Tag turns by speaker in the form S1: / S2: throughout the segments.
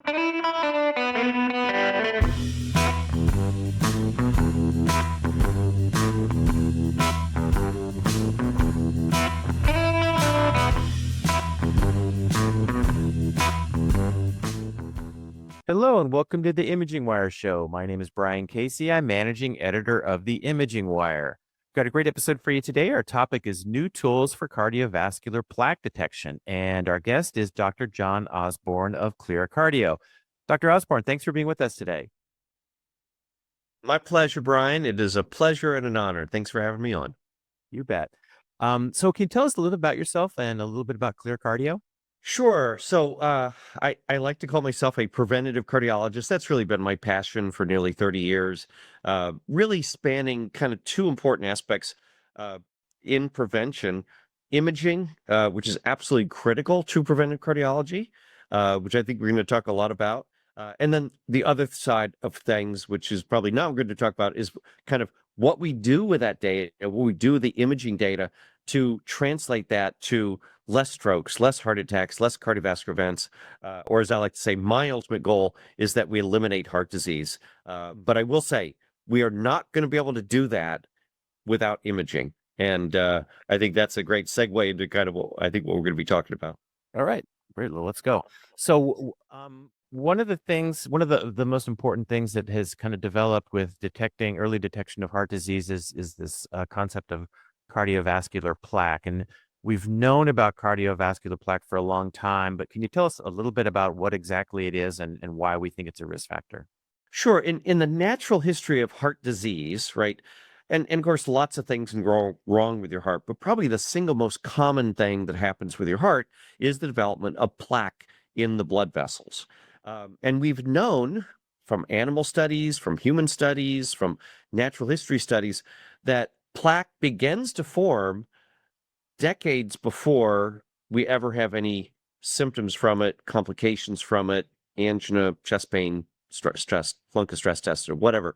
S1: Hello and welcome to the Imaging Wire Show. My name is Brian Casey. I'm managing editor of the Imaging Wire. Got a great episode for you today. Our topic is new tools for cardiovascular plaque detection, and our guest is Dr. John Osborne of ClearCardio. Dr. Osborne, thanks for being with us today.
S2: My pleasure, Brian. It is a pleasure and an honor. Thanks for having me on.
S1: You bet. So can you tell us a little about yourself and a little bit about ClearCardio?
S2: Sure. I like to call myself a preventative cardiologist. That's really been my passion for nearly 30 years, really spanning kind of two important aspects uh, in prevention: imaging, which is absolutely critical to preventive cardiology, which I think we're going to talk a lot about. And then the other side of things, which is probably not good to talk about, is kind of what we do with that data, what we do with the imaging data to translate that to less strokes, less heart attacks, less cardiovascular events, or as I like to say, my ultimate goal is that we eliminate heart disease. But I will say, we are not going to be able to do that without imaging. And I think that's a great segue into kind of what I think what we're going to be talking about.
S1: All right, great. Well, let's go. One of the most important things that has kind of developed with detecting early detection of heart disease is this concept of cardiovascular plaque. And we've known about cardiovascular plaque for a long time, but can you tell us a little bit about what exactly it is and why we think it's a risk factor?
S2: Sure. In the natural history of heart disease, right? And of course, lots of things can go wrong with your heart, but probably the single most common thing that happens with your heart is the development of plaque in the blood vessels. And we've known from animal studies, from human studies, from natural history studies, that plaque begins to form decades before we ever have any symptoms from it, complications from it, angina, chest pain, stress, flunky stress test, or whatever.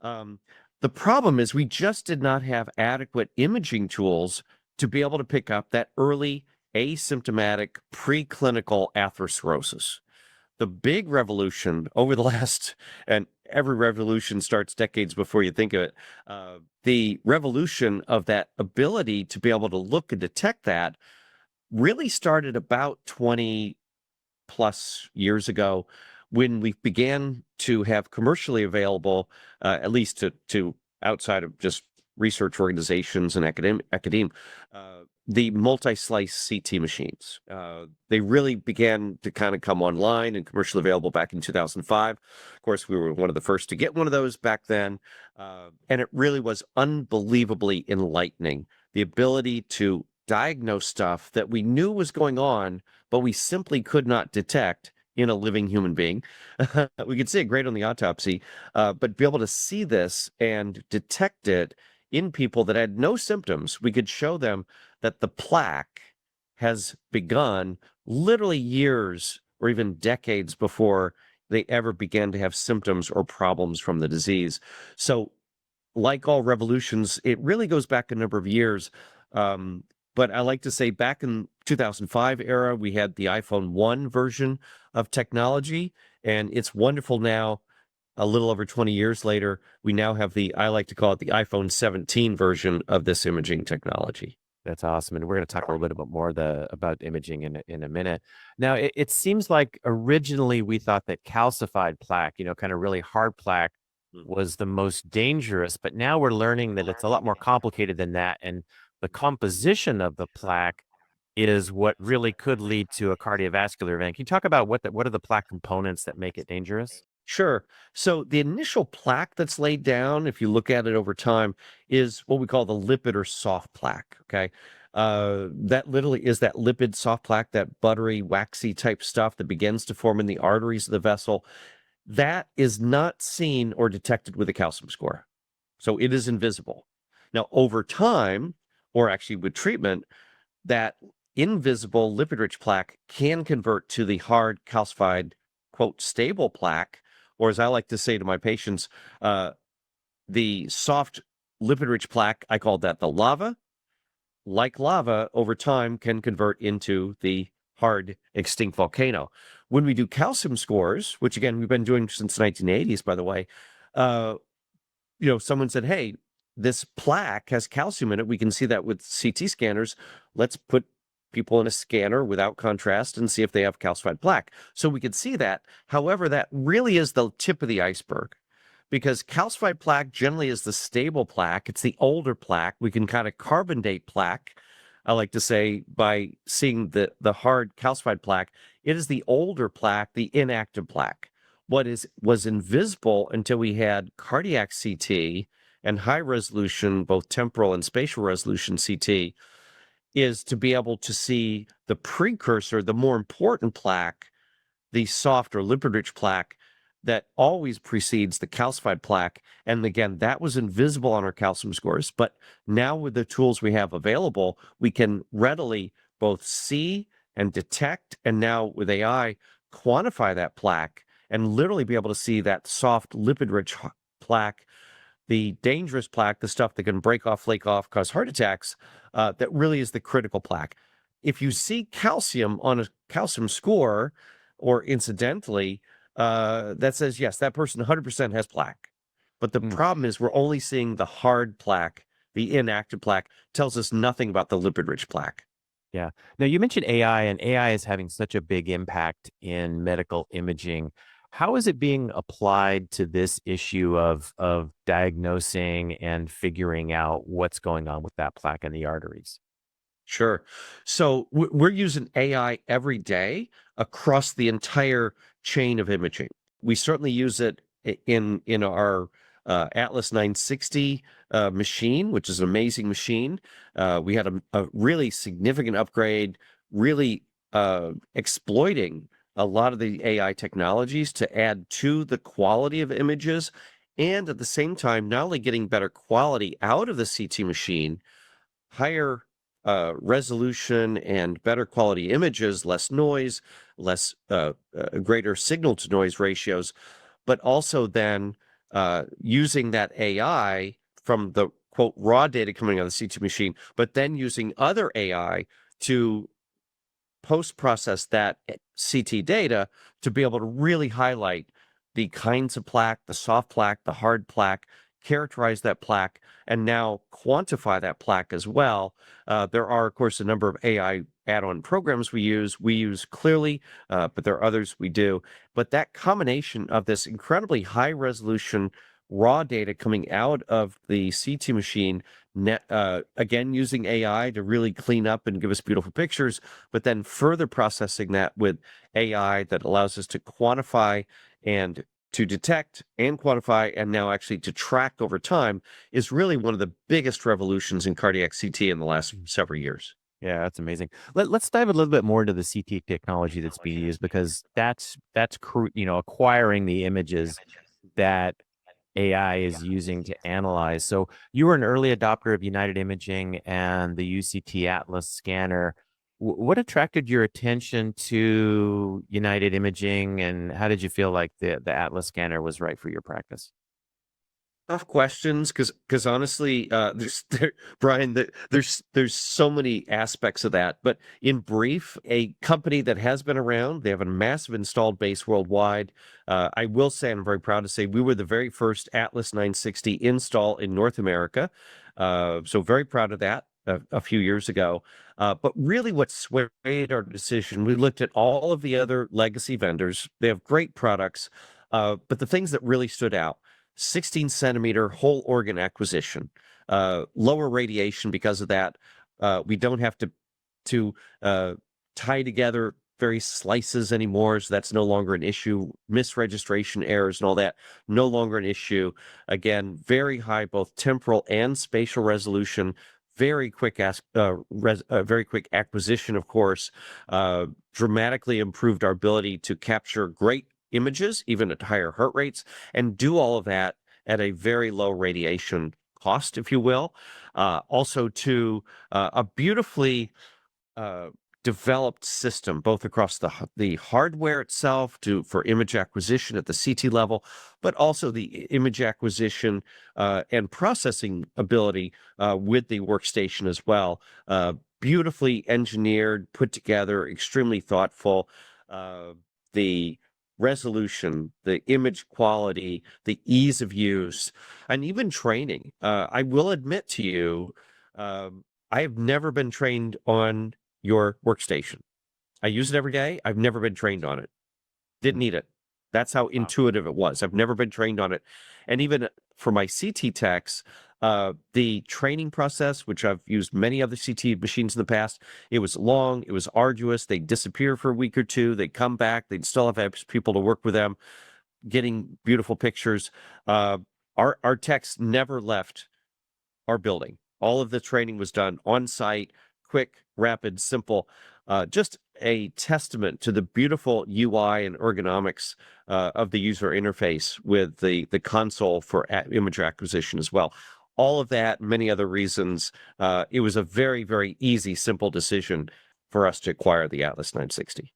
S2: The problem is we just did not have adequate imaging tools to be able to pick up that early asymptomatic preclinical atherosclerosis. The big revolution over the last, and every revolution starts decades before you think of it, the revolution of that ability to be able to look and detect that really started about 20 plus years ago when we began to have commercially available, at least to outside of just research organizations and academia, the multi-slice CT machines. They really began to kind of come online and commercially available back in 2005. Of course, we were one of the first to get one of those back then. And it really was unbelievably enlightening. The ability to diagnose stuff that we knew was going on, but we simply could not detect in a living human being. We could see it great on the autopsy, but be able to see this and detect it in people that had no symptoms. We could show them that the plaque has begun literally years or even decades before they ever began to have symptoms or problems from the disease. So, like all revolutions, it really goes back a number of years. But I like to say back in 2005 era, we had the iPhone 1 version of technology, and it's wonderful now. A little over 20 years later, we now have I like to call it the iPhone 17 version of this imaging technology.
S1: That's awesome. And we're going to talk a little bit more about imaging in a minute. Now, it seems like originally we thought that calcified plaque, kind of really hard plaque, was the most dangerous, but now we're learning that it's a lot more complicated than that. And the composition of the plaque is what really could lead to a cardiovascular event. Can you talk about what are the plaque components that make it dangerous?
S2: Sure. So the initial plaque that's laid down, if you look at it over time, is what we call the lipid or soft plaque. Okay. That literally is that lipid soft plaque, that buttery, waxy type stuff that begins to form in the arteries of the vessel. That is not seen or detected with a calcium score. So it is invisible. Now, over time, or actually with treatment, that invisible lipid-rich plaque can convert to the hard calcified, quote, stable plaque, or as I like to say to my patients, the soft lipid-rich plaque, I call that the lava. Like lava, over time can convert into the hard extinct volcano. when we do calcium scores, which again, we've been doing since 1980s, by the way, uh, someone said, hey, this plaque has calcium in it. We can see that with CT scanners. Let's put people in a scanner without contrast and see if they have calcified plaque. So we could see that. However, that really is the tip of the iceberg because calcified plaque generally is the stable plaque. It's the older plaque. We can kind of carbon date plaque, I like to say, by seeing the hard calcified plaque. It is the older plaque, the inactive plaque. Was invisible until we had cardiac CT and high resolution, both temporal and spatial resolution CT, is to be able to see the precursor, the more important plaque, the soft or lipid-rich plaque that always precedes the calcified plaque. And again, that was invisible on our calcium scores. But now with the tools we have available, we can readily both see and detect, and now with AI, quantify that plaque and literally be able to see that soft lipid-rich plaque, the dangerous plaque, the stuff that can break off, flake off, cause heart attacks, that really is the critical plaque. If you see calcium on a calcium score, or incidentally, that says, yes, that person 100% has plaque. But the problem is we're only seeing the hard plaque, the inactive plaque, tells us nothing about the lipid-rich plaque.
S1: Yeah. Now, you mentioned AI, and AI is having such a big impact in medical imaging. How is it being applied to this issue of diagnosing and figuring out what's going on with that plaque in the arteries?
S2: Sure. So we're using AI every day across the entire chain of imaging. We certainly use it in our Atlas 960 machine, which is an amazing machine. We had a really significant upgrade, really exploiting a lot of the AI technologies to add to the quality of images, and at the same time, not only getting better quality out of the CT machine, higher resolution and better quality images, less noise, less greater signal to noise ratios, but also then using that AI from the quote raw data coming out of the CT machine, but then using other AI to post-process that CT data to be able to really highlight the kinds of plaque, the soft plaque, the hard plaque, characterize that plaque, and now quantify that plaque as well. There are, of course, a number of AI add-on programs we use. We use Clearly, but there are others we do. But that combination of this incredibly high-resolution raw data coming out of the CT machine, again, using AI to really clean up and give us beautiful pictures, but then further processing that with AI that allows us to quantify and to detect and quantify and now actually to track over time is really one of the biggest revolutions in cardiac CT in the last several years.
S1: Yeah, that's amazing. Let's dive a little bit more into the CT technology that's being used because that's acquiring the images that AI is using to analyze. So you were an early adopter of United Imaging and the UCT Atlas scanner. What attracted your attention to United Imaging, and how did you feel like the Atlas scanner was right for your practice?
S2: Tough questions, because honestly, Brian, there's so many aspects of that. But in brief, a company that has been around, they have a massive installed base worldwide. I will say, I'm very proud to say, we were the very first Atlas 960 install in North America. So very proud of that a few years ago. But really, what swayed our decision, we looked at all of the other legacy vendors. They have great products, but the things that really stood out: 16-centimeter whole organ acquisition, lower radiation because of that. We don't have to tie together various slices anymore, so that's no longer an issue. Misregistration errors and all that, no longer an issue. Again, very high both temporal and spatial resolution. Very quick very quick acquisition, of course. Dramatically improved our ability to capture great images, even at higher heart rates, and do all of that at a very low radiation cost, if you will. Also to a beautifully developed system, both across the hardware itself for image acquisition at the CT level, but also the image acquisition and processing ability with the workstation as well. Beautifully engineered, put together, extremely thoughtful. the resolution, the image quality, the ease of use, and even training. I will admit to you, I have never been trained on your workstation. I use it every day. I've never been trained on it. Didn't need it. That's how
S1: Wow.
S2: intuitive it was. I've never been trained on it. And even for my CT techs, the training process, which I've used many other CT machines in the past, it was long, it was arduous. They'd disappear for a week or two. They'd come back. They'd still have people to work with them, getting beautiful pictures. Our techs never left our building. All of the training was done on site, quick, rapid, simple. Just a testament to the beautiful UI and ergonomics of the user interface with the console for image acquisition as well. All of that, many other reasons. It was a very, very easy, simple decision for us to acquire the Atlas 960.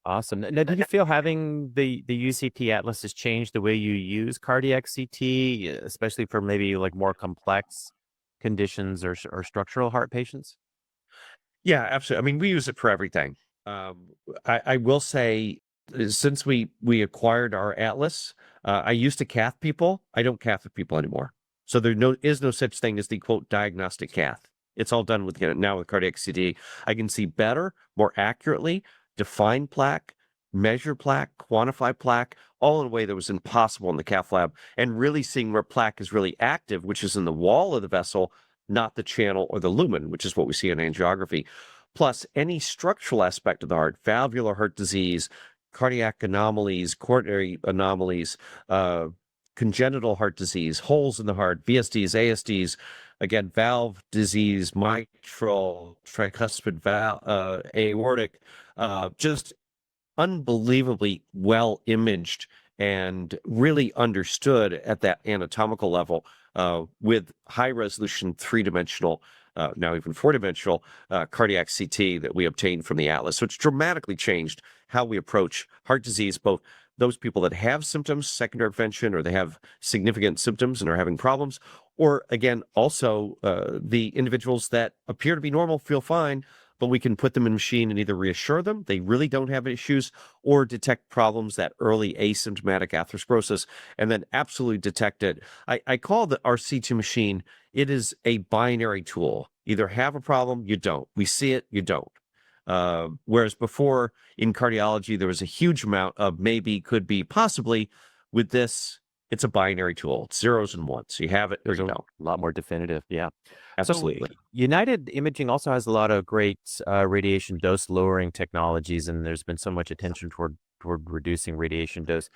S1: Awesome. Now, do you feel having the UCT Atlas has changed the way you use cardiac CT, especially for maybe like more complex conditions or structural heart patients?
S2: Yeah, absolutely. I mean, we use it for everything. I will say, since we acquired our Atlas, I used to cath people. I don't cath people anymore. So is no such thing as the quote diagnostic cath. It's all done with now with cardiac CT. I can see better, more accurately, define plaque, measure plaque, quantify plaque, all in a way that was impossible in the cath lab, and really seeing where plaque is really active, which is in the wall of the vessel, not the channel or the lumen, which is what we see in angiography. Plus, any structural aspect of the heart, valvular heart disease, cardiac anomalies, coronary anomalies, congenital heart disease, holes in the heart, VSDs, ASDs, again, valve disease, mitral, tricuspid valve, aortic, just unbelievably well imaged and really understood at that anatomical level with high resolution 3-dimensional, now even 4-dimensional cardiac CT that we obtained from the Atlas. So it's dramatically changed how we approach heart disease, both those people that have symptoms, secondary prevention, or they have significant symptoms and are having problems, or again, also the individuals that appear to be normal, feel fine, but we can put them in a machine and either reassure them they really don't have issues or detect problems, that early asymptomatic atherosclerosis, and then absolutely detect it. I call the our C2 machine, it is a binary tool. Either have a problem, you don't. We see it, you don't. Whereas before in cardiology, there was a huge amount of maybe, could be, possibly. With this, it's a binary tool. It's zeros and ones. You have it or
S1: There's
S2: you
S1: a
S2: don't.
S1: lot more definitive. Yeah. So
S2: Absolutely.
S1: United Imaging also has a lot of great radiation dose lowering technologies, and there's been so much attention toward reducing radiation dose.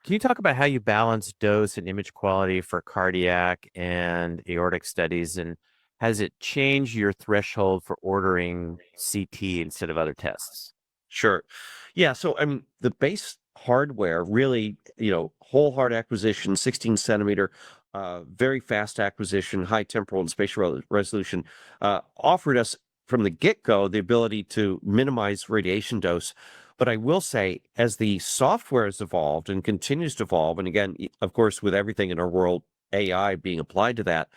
S1: Can you talk about how you balance dose and image quality for cardiac and aortic studies, and has it changed your threshold for ordering CT instead of other tests?
S2: Sure. Yeah. So, I mean, the base hardware really, whole heart acquisition, 16 centimeter, very fast acquisition, high temporal and spatial resolution, offered us from the get-go the ability to minimize radiation dose. But I will say, as the software has evolved and continues to evolve, and again, of course, with everything in our world, AI being applied to that,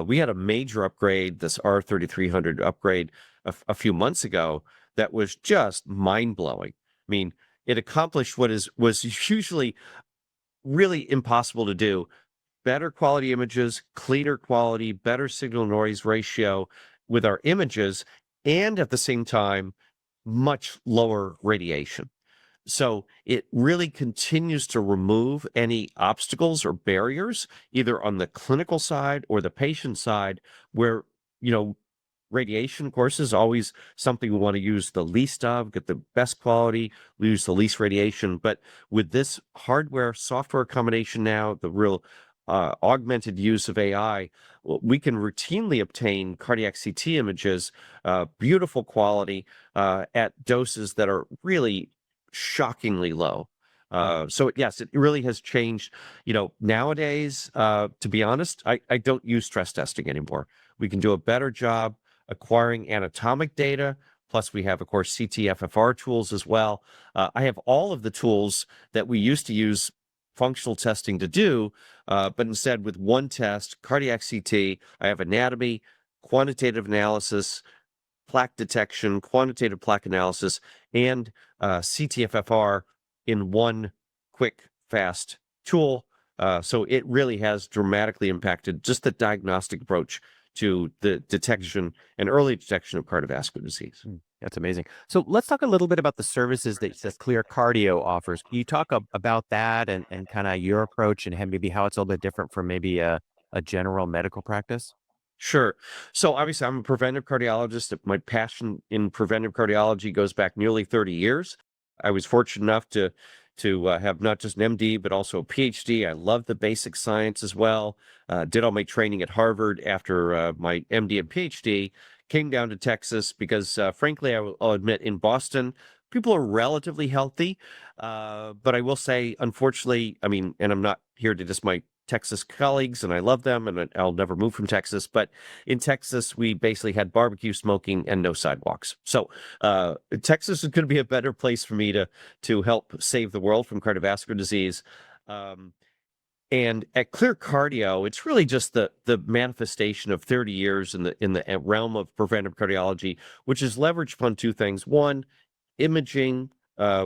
S2: we had a major upgrade, this R3300 upgrade a few months ago that was just mind-blowing. I mean, it accomplished what was usually really impossible to do. Better quality images, cleaner quality, better signal noise ratio with our images, and at the same time, much lower radiation. So it really continues to remove any obstacles or barriers, either on the clinical side or the patient side, where, you know, radiation, of course, is always something we want to use the least of, get the best quality, use the least radiation. But with this hardware software combination now, the real augmented use of AI, we can routinely obtain cardiac CT images, beautiful quality, at doses that are really shockingly low. So yes, it really has changed. Nowadays, to be honest, I don't use stress testing anymore. We can do a better job acquiring anatomic data. Plus, we have, of course, CT-FFR tools as well. I have all of the tools that we used to use functional testing to do, but instead with one test, cardiac CT, I have anatomy, quantitative analysis, plaque detection, quantitative plaque analysis, and CT-FFR in one quick, fast tool. So it really has dramatically impacted just the diagnostic approach to the detection and early detection of cardiovascular disease.
S1: That's amazing. So let's talk a little bit about the services that ClearCardio offers. Can you talk about that and kind of your approach and maybe how it's a little bit different from maybe a general medical practice?
S2: Sure. So obviously, I'm a preventive cardiologist. My passion in preventive cardiology goes back nearly 30 years. I was fortunate enough to have not just an MD, but also a PhD. I love the basic science as well. Did all my training at Harvard after my MD and PhD. Came down to Texas because, frankly, I'll admit, in Boston, people are relatively healthy. But I will say, unfortunately, I mean, and I'm not here to diss my Texas colleagues, and I love them, and I'll never move from Texas. But in Texas, we basically had barbecue smoking and no sidewalks. So Texas is going to be a better place for me to help save the world from cardiovascular disease. And at ClearCardio, it's really just the manifestation of 30 years in the realm of preventive cardiology, which is leveraged upon two things. One, imaging,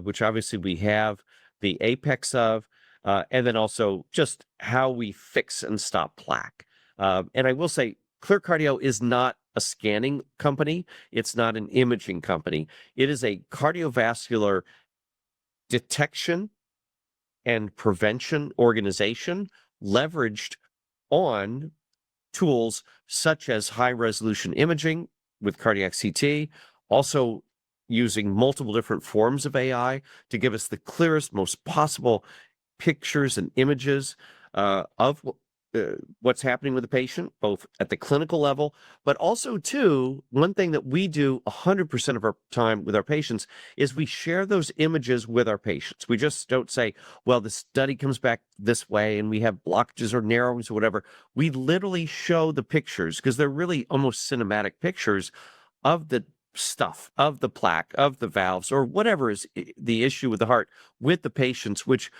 S2: which obviously we have the apex of, and then also just how we fix and stop plaque. And I will say, ClearCardio is not a scanning company. It's not an imaging company. It is a cardiovascular detection and prevention organization leveraged on tools such as high resolution imaging with cardiac CT, also using multiple different forms of AI to give us the clearest, most possible pictures and images of what's happening with the patient, both at the clinical level, but also, too, one thing that we do 100% of our time with our patients is we share those images with our patients. We just don't say, well, the study comes back this way and we have blockages or narrowings or whatever. We literally show the pictures because they're really almost cinematic pictures of the stuff, of the plaque, of the valves, or whatever is the issue with the heart with the patients, which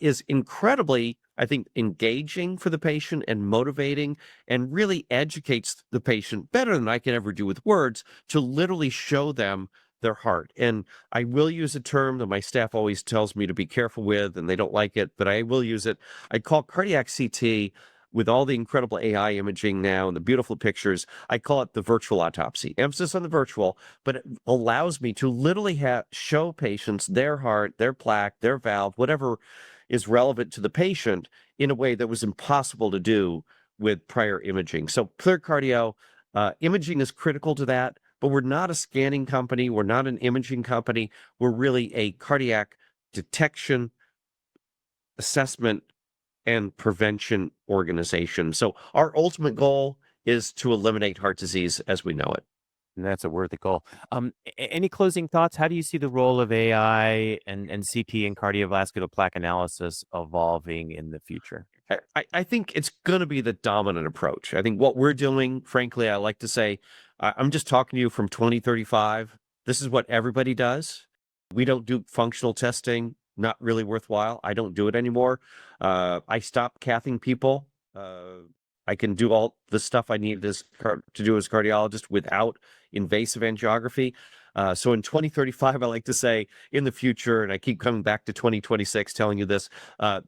S2: is incredibly, I think, engaging for the patient and motivating and really educates the patient better than I can ever do with words to literally show them their heart. And I will use a term that my staff always tells me to be careful with, and they don't like it, but I will use it. I call cardiac CT, with all the incredible AI imaging now and the beautiful pictures, I call it the virtual autopsy. Emphasis on the virtual, but it allows me to literally show patients their heart, their plaque, their valve, whatever is relevant to the patient in a way that was impossible to do with prior imaging. So ClearCardio, imaging is critical to that, but we're not a scanning company. We're not an imaging company. We're really a cardiac detection, assessment, and prevention organization. So our ultimate goal is to eliminate heart disease as we know it.
S1: And that's a worthy goal. Any closing thoughts? How do you see the role of AI and CT and cardiovascular plaque analysis evolving in the future?
S2: I think it's going to be the dominant approach. I think what we're doing, frankly, I like to say, I'm just talking to you from 2035. This is what everybody does. We don't do functional testing. Not really worthwhile. I don't do it anymore. I stopped cathing people. I can do all the stuff I need to do as a cardiologist without invasive angiography. So in 2035, I like to say in the future, and I keep coming back to 2026 telling you this,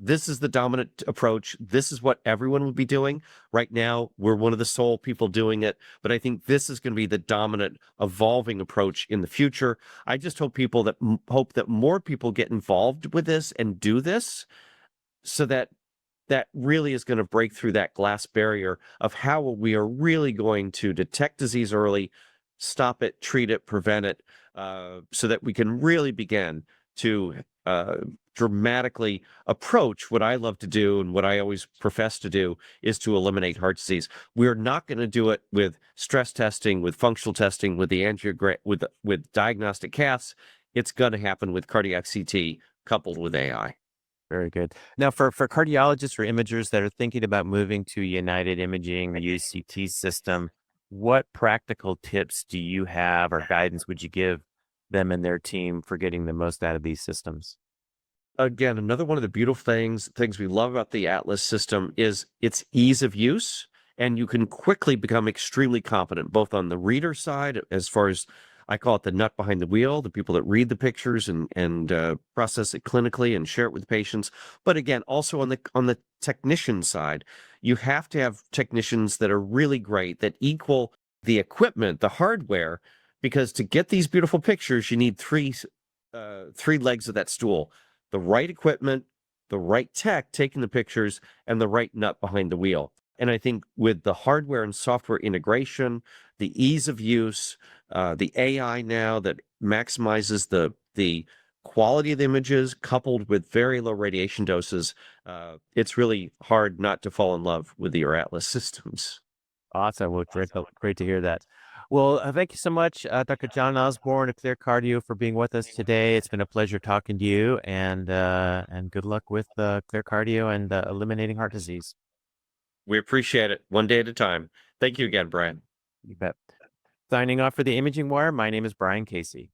S2: this is the dominant approach. This is what everyone would be doing. Right now, we're one of the sole people doing it, but I think this is going to be the dominant evolving approach in the future. I just hope hope that more people get involved with this and do this so that really is going to break through that glass barrier of how we are really going to detect disease early, stop it, treat it, prevent it, so that we can really begin to dramatically approach what I love to do and what I always profess to do is to eliminate heart disease. We're not going to do it with stress testing, with functional testing, with the angiogram, with diagnostic caths. It's going to happen with cardiac CT coupled with AI.
S1: Very good. Now, for cardiologists or imagers that are thinking about moving to United Imaging, the UCT system, what practical tips do you have or guidance would you give them and their team for getting the most out of these systems?
S2: Again, another one of the beautiful things we love about the Atlas system is its ease of use, and you can quickly become extremely competent, both on the reader side, as far as I call it the nut behind the wheel, the people that read the pictures and process it clinically and share it with patients. But again, also on the technician side, you have to have technicians that are really great, that equal the equipment, the hardware, because to get these beautiful pictures, you need three legs of that stool: the right equipment, the right tech taking the pictures, and the right nut behind the wheel. And I think with the hardware and software integration, the ease of use, the AI now that maximizes the quality of the images coupled with very low radiation doses, it's really hard not to fall in love with your Atlas systems.
S1: Awesome. Well, great to hear that. Well, thank you so much, Dr. John Osborne of ClearCardio, for being with us today. It's been a pleasure talking to you, and good luck with ClearCardio and eliminating heart disease.
S2: We appreciate it. One day at a time. Thank you again, Brian.
S1: You bet. Signing off for the Imaging Wire, my name is Brian Casey.